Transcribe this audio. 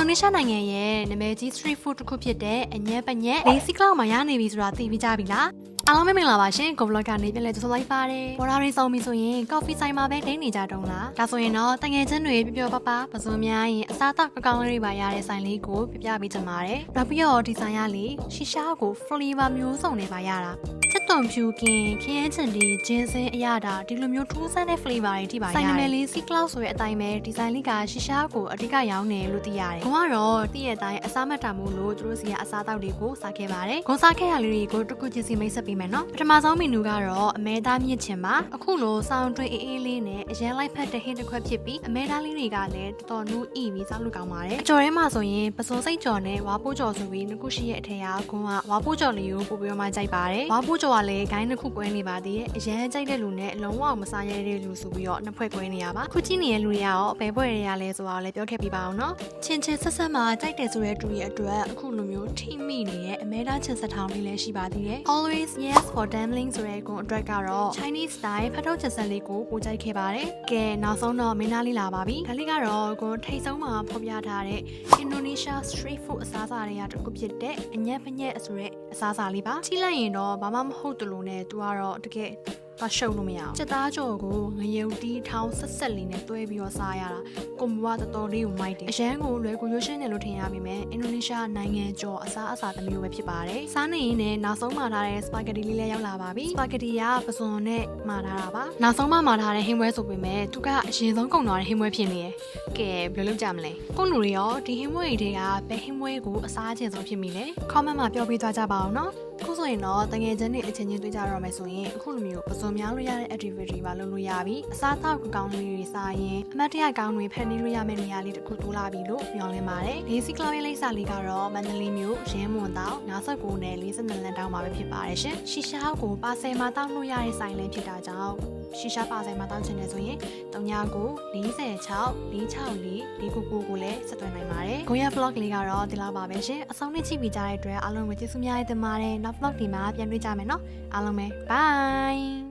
နီးရှားနိုင်ငံရဲ့နာမည်ကြီး street food တစ်ခုဖြစ်တဲ့အညက်ပညက်လေးစီကလောက်မှာရနေပြီဆိုတာသိပြီးကြပြီလားအားလုံးမင်္ဂလာပါရှင်ကိုဗလော့ကနေပြန်လဲကြိုဆိုလိုက်ပါတယ်ဘော်ဒါရီဆောင်ပြီဆိုရင်ကော်ဖီဆိုင်မှာပဲဒိတ်နေကြတုံးလားဒါဆိုရင်တော့တငယ်ချင်းတွေပျော်ပပပစုံများရင်အစားအသောက်ကောင်းလေးတွေပါရတဲ့ဆိုင်လေးကိုပြပေးချင်ပါတယ်နောက်ပြီးတော့ဒီဆိုင်ရလေရှီရှားကို flavor မျိုးစုံတွေပါရတာချက်သွန်ဖြူကင်ခရမ်းချင်ဒီဂျင်းစင်းအရတာဒီလိုမျိုးထူးဆန်းတဲ့ flavor တွေထိပါရတယ်ဆိုင်နာမည်လေးစီကလောက်ဆိုတဲ့အတိုင်းပဲဒီဇိုင်းလေးကရှီရှားကိုအဓိကရောင်းနေလို့သိရတယ်ဘုံကတော့တည့်ရဲ့အတိုင်းအစားမတ်တာမို့လို့သူတို့စီကအစားအသောက်တွေကိုစားခဲ့ပါတယ်ဂွန်စားခဲ့ရလေးတွေကိုတစ်ခုချင်းစီမိတ်ဆက်ပေးမယ်နော်ပထမဆုံးမီနူကတော့အမဲသားမြင့်ချင်ပါအခုလိုစောင်းတွင်းအေးအေးလေးနဲ့အရန်လိုက်ဖက်တဲ့ဟင်းတစ်ခွက်ဖြစ်ပြီးအမဲသားလေးတွေကလည်းတော်တော်နူးဤပြီးစားလို့ကောင်းပါတယ်အကျော်ထဲမှာဆိုရင်ပစုံစိတ်ကြော်နဲ့ဝါပိုးကြော်ဆိုပြီးနှစ်ခုရှိရဲ့အထက်ကဂွန်ကဝါပိုးကြော်လေးကိုပို့ပြီးမှကြိုက်ပါတယ်ဝါပိုးကြော်ကလည်းဂိုင်းတစ်ခုကွဲနေပါသေးရဲ့အရန်ကြိုက်တဲ့လူနဲ့လုံးဝမစားရတဲ့လူဆိုပြီးတော့နှစ်ဖွဲ့ကွဲနေရပါခုကြည့်နေတဲ့လူတွေရောဘယ်ဘွဲ့တွေရလဲဆိုတာလည်းပြောခဲ့ပြပါအောင်နော်ချင်းချင်းဆက်ဆက်မှာကြိုက်တယ်ဆိုတဲ့တူရဲ့အတွက်အခုလိုမျိုးထိမိနေရဲ့အမဲသားချင်စထောင်လေးလည်းရှိပါသေးတယ် Always yes for dumpling ဆိုတဲ့ကွန်အတွက်ကတော့ Chinese style ဖတ်ထုတ်ချင်စလေးကိုပို့ကြိုက်ခဲ့ပါတယ်ကဲနောက်ဆုံးတော့မင်းသားလေးလာပါပြီဒါလေးကတော့ကွန်ထိတ်ဆုံးမှာဖော်ပြထားတဲ့ Indonesia street food အစားအစာတွေကတစ်ခုဖြစ်တဲ့အညက်ပညက်ဆိုတဲ့အစားအစာလေးပါကြည့်လိုက်ရင်တော့ဘာမှမဟုတ်တလို့နဲ့သူကတော့တကယ်ပါရှုပ်လို့မရအောင်စက်သားကြော်ကိုငရုတ်တီးထောင်းဆက်ဆက်လေးနဲ့တွဲပြီးတော့စားရတာကွန်ဘွားတော်တော်လေးကိုမိုက်တယ်အရန်ကိုလွယ်ကူရွှေရှင်းတယ်လို့ထင်ရပြီမဲ့အင်ဒိုနီးရှားနိုင်ငံကျော်အစားအစာတစ်မျိုးပဲဖြစ်ပါတယ်စားနေရင်လည်းနောက်ဆုံးမှာထားတဲ့စပါဂက်တီလေးလည်းရောက်လာပါပြီစပါဂက်တီကပစွန်နဲ့မှာထားတာပါနောက်ဆုံးမှာထားတဲ့ဟင်းပွဲဆိုပေမဲ့သူကအရင်ဆုံးကုန်သွားတဲ့ဟင်းပွဲဖြစ်နေရယ်ကဲဘယ်လိုလုပ်ကြမလဲကိုလူတွေရောဒီဟင်းပွဲတွေကဘယ်ဟင်းပွဲကိုအစားအကျဉ်ဆုံးဖြစ်မိလဲ comment မှာပြောပေးသွားကြပါအောင်နော်ခုဆိုရင်တော့တငယ်ချင်းတွေအချင်းချင်းတွေ့ကြတော့မယ်ဆိုရင်အခုလိုမျိုးပစုံများလို့ရတဲ့ activity ပါလုပ်လို့ရပြီအစားအသောက်ကောင်းလေးတွေစားရင်အမတ်တရကောင်းတွေဖန်တီးလို့ရမယ့်နေရာလေးတစ်ခုတိုးလာပြီလို့မျှော်လင့်ပါတယ်လေးစီကလောက်ရဲ့လိပ်စာလေးကတော့မန္တလေးမြို့ရင်းမွန်တောင်59နဲ့42လမ်းတောင်မှာပဲဖြစ်ပါတယ်ရှင်ရှီရှားကိုပါဆယ်မှာတောက်လို့ရတဲ့ဆိုင်လေးဖြစ်တာကြောင့်ရှီရှားပါဆယ်မှာတောက်ချင်တယ်ဆိုရင်39 46 464 499ကိုလည်းဆက်သွယ်နိုင်ပါတယ်ကိုရ vlog လေးကတော့ဒီလောက်ပါပဲရှင်အဆုံးနဲ့ကြည့်ပြီးကြတဲ့အတွက်အားလုံးကိုကျေးဇူးများတင်ပါတယ်နောက် vlog ဒီမှာပြန်တွေ့ကြမယ်နော်အားလုံးပဲ bye